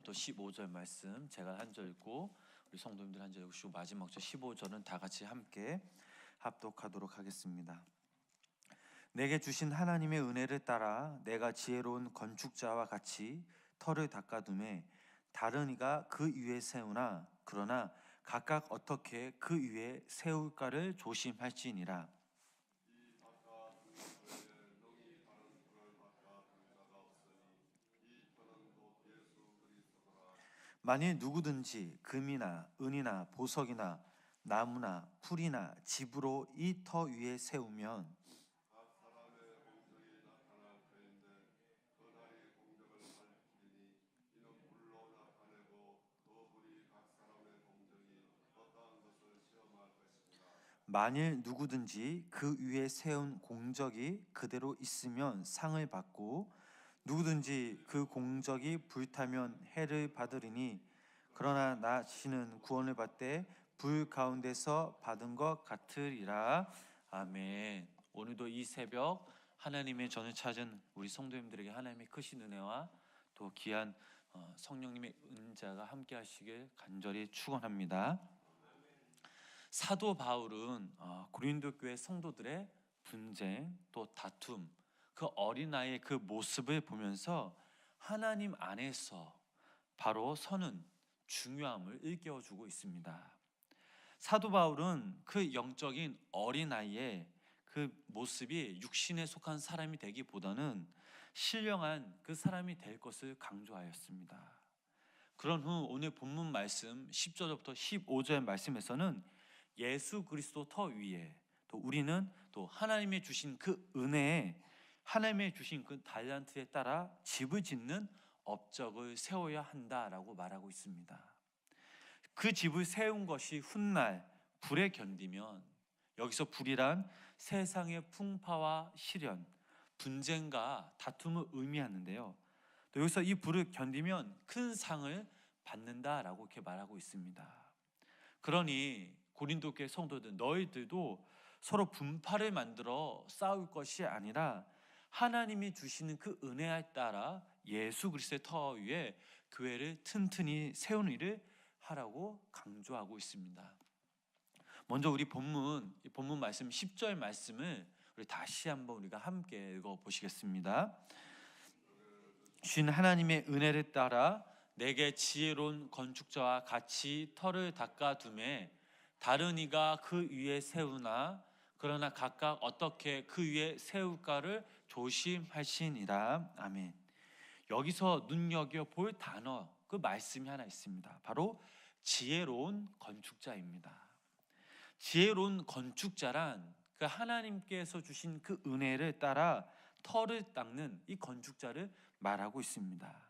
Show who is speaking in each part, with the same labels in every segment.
Speaker 1: 1절부터 15절 말씀 제가 한 절 읽고 우리 성도님들 한 절 읽으시고 마지막 절 15절은 다 같이 함께 합독하도록 하겠습니다. 내게 주신 하나님의 은혜를 따라 내가 지혜로운 건축자와 같이 터를 닦아둠에 다른 이가 그 위에 세우나 그러나 각각 어떻게 그 위에 세울까를 조심할지니라. 만일 누구든지 금이나 은이나 보석이나 나무나 풀이나 집으로 이 터 위에 세우면 만일 누구든지 그 위에 세운 공적이 그대로 있으면 상을 받고 누구든지 그 공적이 불타면 해를 받으리니 그러나 나 자신은 구원을 받되 불 가운데서 받은 것 같으리라. 아멘. 오늘도 이 새벽 하나님의 전을 찾은 우리 성도님들에게 하나님의 크신 은혜와 또 귀한 성령님의 은자가 함께 하시길 간절히 축원합니다. 사도 바울은 고린도 교회 성도들의 분쟁 또 다툼 그 어린아이의 그 모습을 보면서 하나님 안에서 바로 서는 중요함을 일깨워주고 있습니다. 사도 바울은 그 영적인 어린아이의 그 모습이 육신에 속한 사람이 되기보다는 신령한 그 사람이 될 것을 강조하였습니다. 그런 후 오늘 본문 말씀 10절부터 15절 말씀에서는 예수 그리스도 터 위에 또 우리는 또 하나님의 주신 그 은혜에 하나님의 주신 그 달란트에 따라 집을 짓는 업적을 세워야 한다라고 말하고 있습니다. 그 집을 세운 것이 훗날 불에 견디면, 여기서 불이란 세상의 풍파와 시련, 분쟁과 다툼을 의미하는데요. 또 여기서 이 불을 견디면 큰 상을 받는다라고 이렇게 말하고 있습니다. 그러니 고린도 교회 성도들, 너희들도 서로 분파를 만들어 싸울 것이 아니라 하나님이 주시는 그 은혜에 따라 예수 그리스도의 터 위에 교회를 튼튼히 세우는 일을 하라고 강조하고 있습니다. 먼저 우리 본문 말씀 10절 말씀을 우리 다시 한번 우리가 함께 읽어 보시겠습니다. 신 하나님의 은혜를 따라 내게 지혜로운 건축자와 같이 터를 닦아둠에 다른 이가 그 위에 세우나 그러나 각각 어떻게 그 위에 세울까를 조심하시니라. 아멘. 여기서 눈여겨볼 단어, 그 말씀이 하나 있습니다. 바로 지혜로운 건축자입니다. 지혜로운 건축자란 그 하나님께서 주신 그 은혜를 따라 터를 닦는 이 건축자를 말하고 있습니다.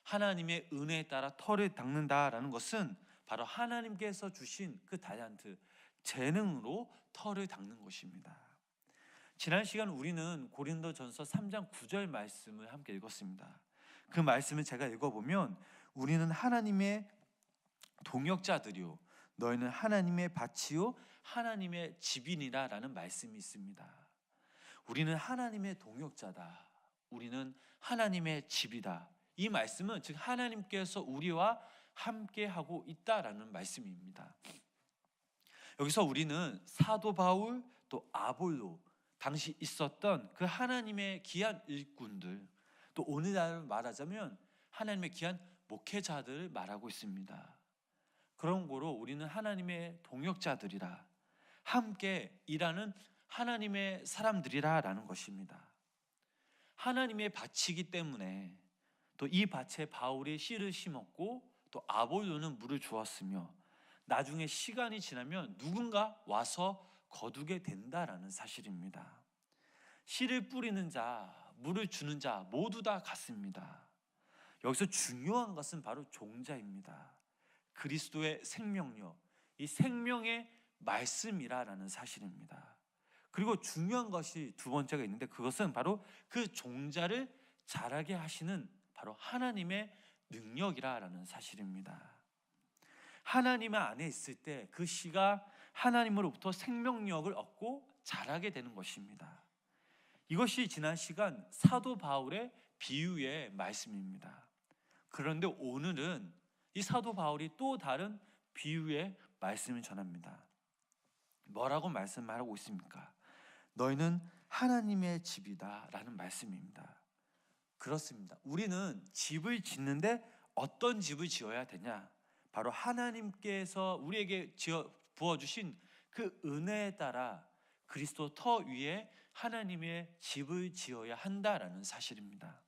Speaker 1: 하나님의 은혜에 따라 터를 닦는다라는 것은 바로 하나님께서 주신 그 달란트, 재능으로 터를 닦는 것입니다. 지난 시간 우리는 고린도전서 3장 9절 말씀을 함께 읽었습니다. 그 말씀을 제가 읽어보면 우리는 하나님의 동역자들이요 너희는 하나님의 밭이요 하나님의 집이니라 라는 말씀이 있습니다. 우리는 하나님의 동역자다, 우리는 하나님의 집이다. 이 말씀은 즉 하나님께서 우리와 함께하고 있다라는 말씀입니다. 여기서 우리는 사도 바울 또 아볼로, 당시 있었던 그 하나님의 귀한 일꾼들, 또 오늘날 말하자면 하나님의 귀한 목회자들을 말하고 있습니다. 그런 거로 우리는 하나님의 동역자들이라, 함께 일하는 하나님의 사람들이라 라는 것입니다. 하나님의 밭이기 때문에 또 이 밭에 바울이 씨를 심었고 또 아볼로는 물을 주었으며 나중에 시간이 지나면 누군가 와서 거두게 된다라는 사실입니다. 씨를 뿌리는 자, 물을 주는 자 모두 다 같습니다. 여기서 중요한 것은 바로 종자입니다. 그리스도의 생명력, 이 생명의 말씀이라는 사실입니다. 그리고 중요한 것이 두 번째가 있는데 그것은 바로 그 종자를 자라게 하시는 바로 하나님의 능력이라는 사실입니다. 하나님 안에 있을 때 그 씨가 하나님으로부터 생명력을 얻고 자라게 되는 것입니다. 이것이 지난 시간 사도 바울의 비유의 말씀입니다. 그런데 오늘은 이 사도 바울이 또 다른 비유의 말씀을 전합니다. 뭐라고 말씀하고 있습니까? 너희는 하나님의 집이다 라는 말씀입니다. 그렇습니다. 우리는 집을 짓는데 어떤 집을 지어야 되냐? 바로 하나님께서 우리에게 부어주신 그 은혜에 따라 그리스도 터 위에 하나님의 집을 지어야 한다라는 사실입니다.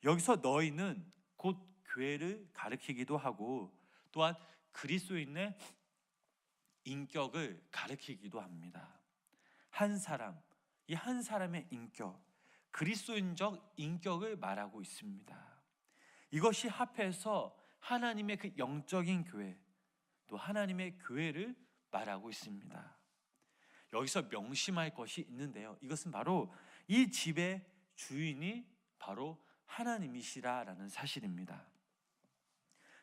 Speaker 1: 여기서 너희는 곧 교회를 가리키기도 하고 또한 그리스도인의 인격을 가리키기도 합니다. 한 사람, 이 한 사람의 인격, 그리스도인적 인격을 말하고 있습니다. 이것이 합해서 하나님의 그 영적인 교회, 또 하나님의 교회를 말하고 있습니다. 여기서 명심할 것이 있는데요. 이것은 바로 이 집의 주인이 바로 하나님이시라라는 사실입니다.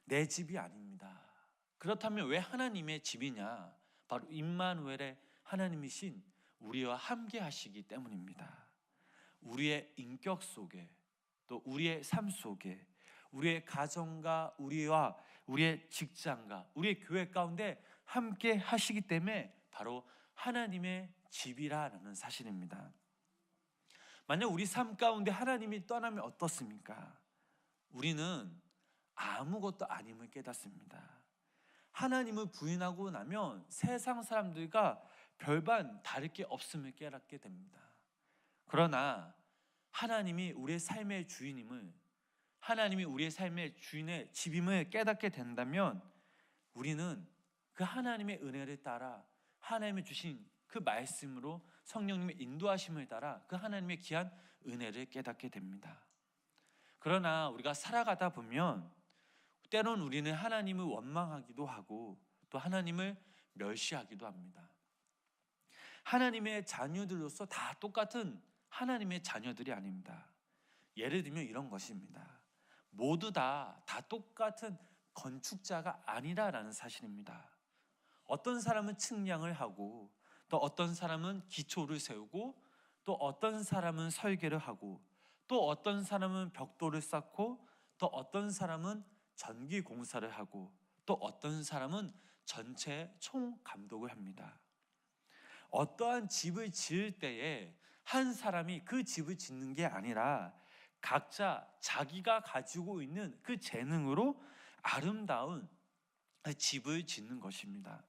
Speaker 1: 내 집이 아닙니다. 그렇다면 왜 하나님의 집이냐? 바로 임마누엘의 하나님이신 우리와 함께 하시기 때문입니다. 우리의 인격 속에, 또 우리의 삶 속에, 우리의 가정과 우리의 직장과 우리의 교회 가운데 함께 하시기 때문에 바로 하나님의 집이라는 사실입니다. 만약 우리 삶 가운데 하나님이 떠나면 어떻습니까? 우리는 아무것도 아님을 깨닫습니다. 하나님을 부인하고 나면 세상 사람들과 별반 다를 게 없음을 깨닫게 됩니다. 그러나 하나님이 우리의 삶의 주인임을, 하나님이 우리의 삶의 주인의 집임을 깨닫게 된다면 우리는 그 하나님의 은혜를 따라 하나님이 주신 그 말씀으로 성령님의 인도하심을 따라 그 하나님의 귀한 은혜를 깨닫게 됩니다. 그러나 우리가 살아가다 보면 때론 우리는 하나님을 원망하기도 하고 또 하나님을 멸시하기도 합니다. 하나님의 자녀들로서 다 똑같은 하나님의 자녀들이 아닙니다. 예를 들면 이런 것입니다. 모두 다 똑같은 건축자가 아니라라는 사실입니다. 어떤 사람은 측량을 하고 또 어떤 사람은 기초를 세우고 또 어떤 사람은 설계를 하고 또 어떤 사람은 벽돌을 쌓고 또 어떤 사람은 전기 공사를 하고 또 어떤 사람은 전체 총감독을 합니다. 어떠한 집을 지을 때에 한 사람이 그 집을 짓는 게 아니라 각자 자기가 가지고 있는 그 재능으로 아름다운 집을 짓는 것입니다.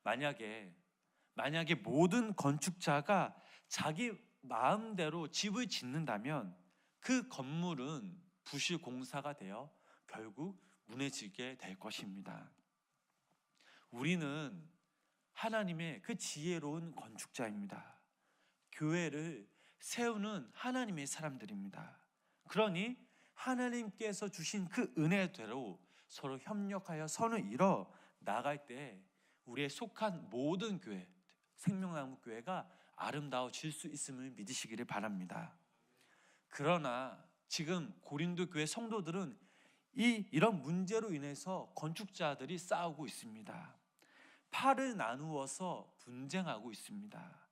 Speaker 1: 만약에 모든 건축자가 자기 마음대로 집을 짓는다면 그 건물은 부실 공사가 되어 결국 무너지게 될 것입니다. 우리는 하나님의 그 지혜로운 건축자입니다. 교회를 세우는 하나님의 사람들입니다. 그러니 하나님께서 주신 그 은혜대로 서로 협력하여 선을 이뤄 나갈 때 우리의 속한 모든 교회, 생명나무 교회가 아름다워질 수 있음을 믿으시기를 바랍니다. 그러나 지금 고린도 교회 성도들은 이런 문제로 인해서 건축자들이 싸우고 있습니다. 팔을 나누어서 분쟁하고 있습니다.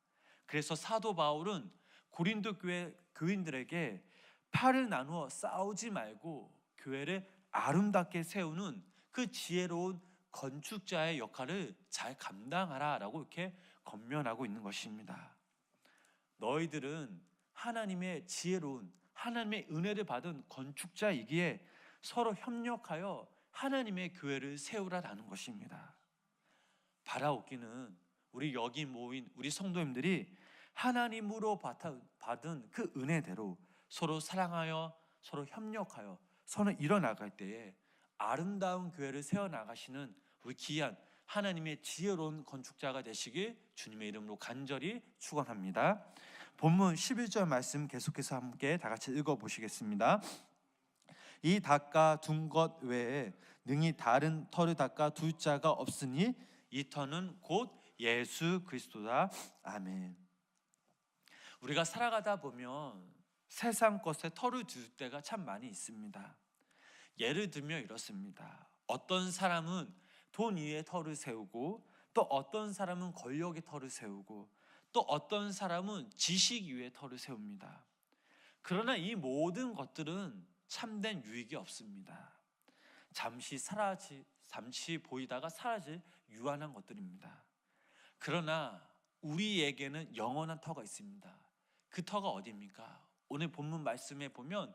Speaker 1: 그래서 사도 바울은 고린도 교회 교인들에게 팔을 나누어 싸우지 말고 교회를 아름답게 세우는 그 지혜로운 건축자의 역할을 잘 감당하라라고 이렇게 권면하고 있는 것입니다. 너희들은 하나님의 지혜로운 하나님의 은혜를 받은 건축자이기에 서로 협력하여 하나님의 교회를 세우라라는 것입니다. 바라옵기는 우리 여기 모인 우리 성도님들이 하나님으로 받은 그 은혜대로 서로 사랑하여 서로 협력하여 서로 일어나갈 때에 아름다운 교회를 세워나가시는 우리 귀한 하나님의 지혜로운 건축자가 되시길 주님의 이름으로 간절히 축원합니다. 본문 11절 말씀 계속해서 함께 다 같이 읽어보시겠습니다. 이 닦아 둔 것 외에 능히 다른 터를 닦아 둘 자가 없으니 이 터는 곧 예수 그리스도다. 아멘. 우리가 살아가다 보면 세상 것에 터를 둘 때가 참 많이 있습니다. 예를 들면 이렇습니다. 어떤 사람은 돈 위에 터를 세우고 또 어떤 사람은 권력의 터를 세우고 또 어떤 사람은 지식 위에 터를 세웁니다. 그러나 이 모든 것들은
Speaker 2: 참된 유익이 없습니다. 잠시 보이다가 사라질 유한한 것들입니다. 그러나 우리에게는 영원한 터가 있습니다. 그 터가 어디입니까? 오늘 본문 말씀에 보면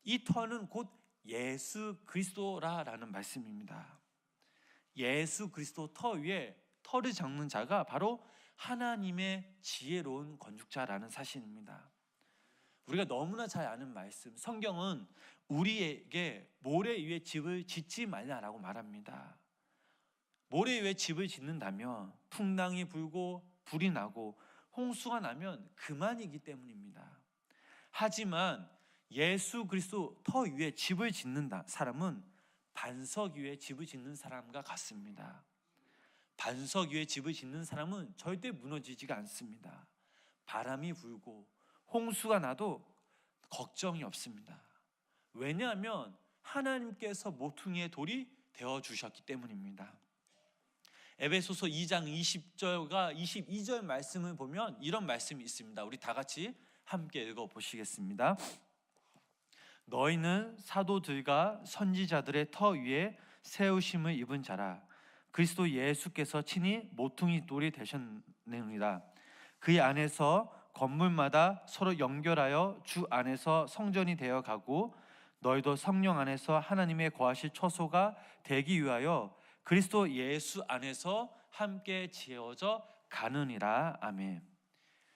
Speaker 2: 이 터는 곧 예수 그리스도라는 말씀입니다. 예수 그리스도 터 위에 터를 잡는 자가 바로 하나님의 지혜로운 건축자라는 사실입니다. 우리가 너무나 잘 아는 말씀, 성경은 우리에게 모래 위에 집을 짓지 말라라고 말합니다. 모래 위에 집을 짓는다면 풍랑이 불고 불이 나고 홍수가 나면 그만이기 때문입니다. 하지만 예수 그리스도 터 위에 집을 짓는 사람은 반석 위에 집을 짓는 사람과 같습니다. 반석 위에 집을 짓는 사람은 절대 무너지지가 않습니다. 바람이 불고 홍수가 나도 걱정이 없습니다. 왜냐하면 하나님께서 모퉁이의 돌이 되어주셨기 때문입니다. 에베소서 2장 20절과 22절 말씀을 보면 이런 말씀이 있습니다. 우리 다 같이 함께 읽어보시겠습니다. 너희는 사도들과 선지자들의 터 위에 세우심을 입은 자라. 그리스도 예수께서 친히 모퉁이 돌이 되셨느니라. 그의 안에서 건물마다 서로 연결하여 주 안에서 성전이 되어 가고 너희도 성령 안에서 하나님의 거하실 처소가 되기 위하여 그리스도 예수 안에서 함께 지어져 가느니라. 아멘.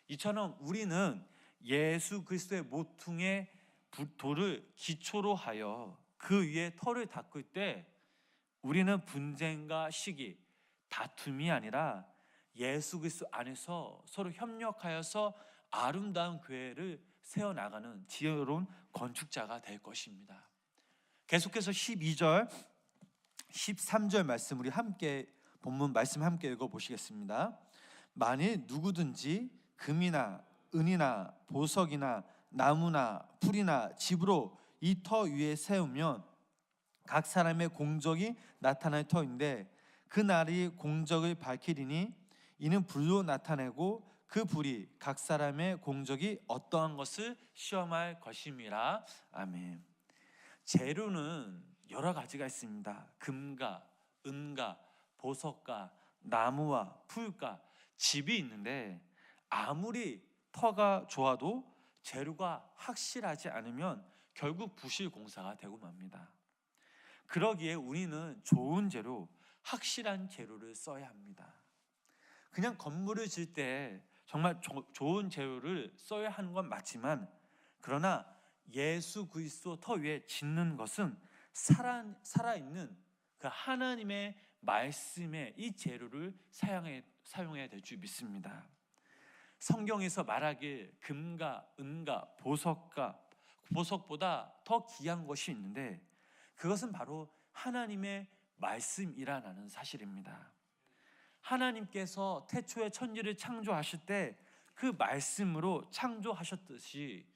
Speaker 2: 이처럼 우리는 예수 그리스도의 모퉁이의 돌을 기초로 하여 그 위에 터를 닦을 때 우리는 분쟁과 시기, 다툼이 아니라 예수 그리스도 안에서 서로 협력하여서 아름다운 교회를 세워나가는 지혜로운 건축자가 될 것입니다. 계속해서 12절, 13절 말씀 우리 함께 본문 말씀 함께 읽어보시겠습니다. 만일 누구든지 금이나 은이나 보석이나 나무나 풀이나 집으로 이 터 위에 세우면 각 사람의 공적이 나타날 터인데 그 날이 공적을 밝히리니 이는 불로 나타내고 그 불이 각 사람의 공적이 어떠한 것을 시험할 것임이라. 아멘. 재료는 여러 가지가 있습니다. 금과 은과 보석과 나무와 풀과 집이 있는데 아무리 터가 좋아도 재료가 확실하지 않으면 결국 부실 공사가 되고 맙니다. 그러기에 우리는 좋은 재료, 확실한 재료를 써야 합니다. 그냥 건물을 지을 때 정말 좋은 재료를 써야 하는 건 맞지만 그러나 예수 그리스도 터 위에 짓는 것은 살아있는 그 하나님의 말씀의 이 재료를 사용해야 될 줄 믿습니다. 성경에서 말하길 금과 은과 보석보다 더 귀한 것이 있는데 그것은 바로 하나님의 말씀이라는 사실입니다. 하나님께서 태초에 천지를 창조하실 때 그 말씀으로 창조하셨듯이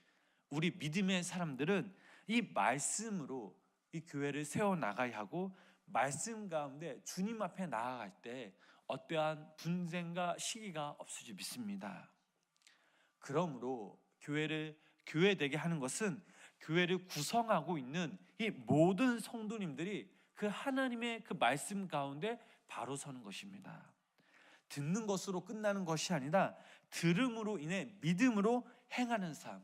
Speaker 2: 우리 믿음의 사람들은 이 말씀으로 이 교회를 세워나가야 하고 말씀 가운데 주님 앞에 나아갈 때 어떠한 분쟁과 시기가 없을 줄 믿습니다. 그러므로 교회 되게 하는 것은 교회를 구성하고 있는 이 모든 성도님들이 그 하나님의 그 말씀 가운데 바로 서는 것입니다. 듣는 것으로 끝나는 것이 아니라 들음으로 인해 믿음으로 행하는 삶,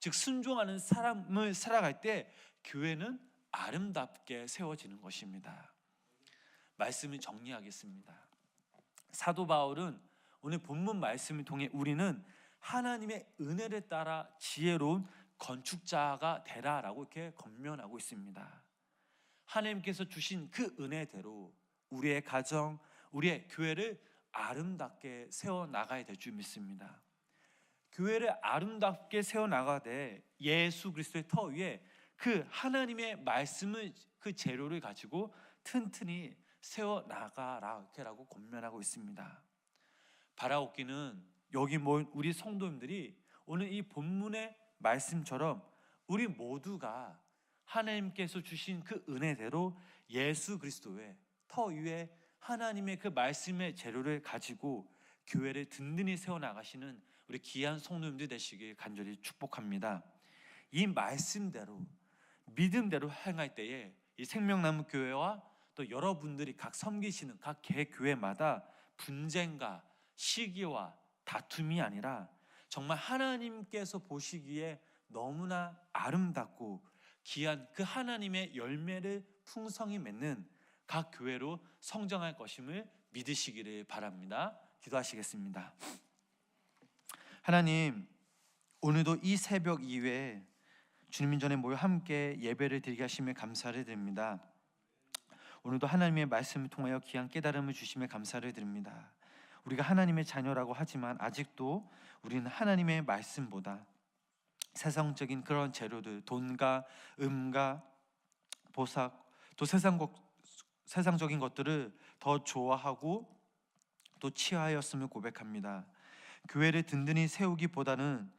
Speaker 2: 즉 순종하는 사람을 살아갈 때 교회는 아름답게 세워지는 것입니다. 말씀을 정리하겠습니다. 사도 바울은 오늘 본문 말씀을 통해 우리는 하나님의 은혜를 따라 지혜로운 건축자가 되라라고 이렇게 권면하고 있습니다. 하나님께서 주신 그 은혜대로 우리의 가정, 우리의 교회를 아름답게 세워나가야 될 줄 믿습니다. 교회를 아름답게 세워나가되 예수 그리스도의 터 위에 그 하나님의 말씀을 그 재료를 가지고 튼튼히 세워나가라고 권면하고 있습니다. 바라옵기는 여기 모인 우리 성도님들이 오늘 이 본문의 말씀처럼 우리 모두가 하나님께서 주신 그 은혜대로 예수 그리스도의 터 위에 하나님의 그 말씀의 재료를 가지고 교회를 든든히 세워나가시는 우리 귀한 성도님들 되시길 간절히 축복합니다. 이 말씀대로 믿음대로 행할 때에 이 생명나무 교회와 또 여러분들이 각 섬기시는 각 개 교회마다 분쟁과 시기와 다툼이 아니라 정말 하나님께서 보시기에 너무나 아름답고 귀한 그 하나님의 열매를 풍성히 맺는 각 교회로 성장할 것임을 믿으시기를 바랍니다. 기도하시겠습니다.
Speaker 1: 하나님, 오늘도 이 새벽 이후에 주님 전에 모여 함께 예배를 드리게 하심에 감사를 드립니다. 오늘도 하나님의 말씀을 통하여 귀한 깨달음을 주심에 감사를 드립니다. 우리가 하나님의 자녀라고 하지만 아직도 우리는 하나님의 말씀보다 세상적인 그런 재료들, 돈과 음과 보석, 또 세상적인 것들을 더 좋아하고 또 취하였음을 고백합니다. 교회를 든든히 세우기보다는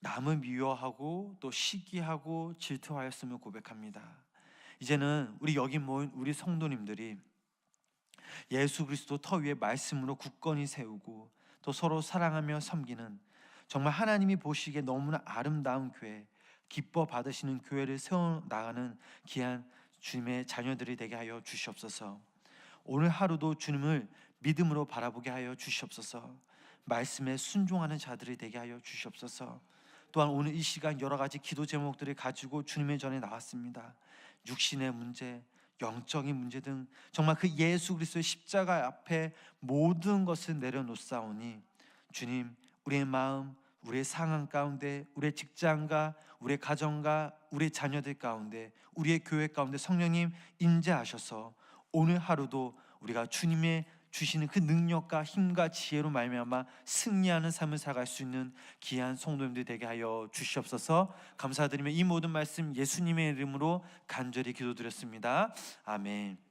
Speaker 1: 남을 미워하고 또 시기하고 질투하였음을 고백합니다. 이제는 우리 여기 모인 우리 성도님들이 예수 그리스도 터 위에 말씀으로 굳건히 세우고 또 서로 사랑하며 섬기는 정말 하나님이 보시기에 너무나 아름다운 교회, 기뻐 받으시는 교회를 세워나가는 귀한 주님의 자녀들이 되게 하여 주시옵소서. 오늘 하루도 주님을 믿음으로 바라보게 하여 주시옵소서. 말씀에 순종하는 자들이 되게 하여 주시옵소서. 또한 오늘 이 시간 여러 가지 기도 제목들을 가지고 주님의 전에 나왔습니다. 육신의 문제, 영적인 문제 등 정말 그 예수 그리스도의 십자가 앞에 모든 것을 내려놓사오니 주님, 우리의 마음, 우리의 상황 가운데, 우리의 직장과 우리의 가정과 우리의 자녀들 가운데, 우리의 교회 가운데 성령님 임재하셔서 오늘 하루도 우리가 주님의 주시는 그 능력과 힘과 지혜로 말미암아 승리하는 삶을 살아갈 수 있는 귀한 성도님들 되게 하여 주시옵소서. 감사드리며 이 모든 말씀 예수님의 이름으로 간절히 기도드렸습니다. 아멘.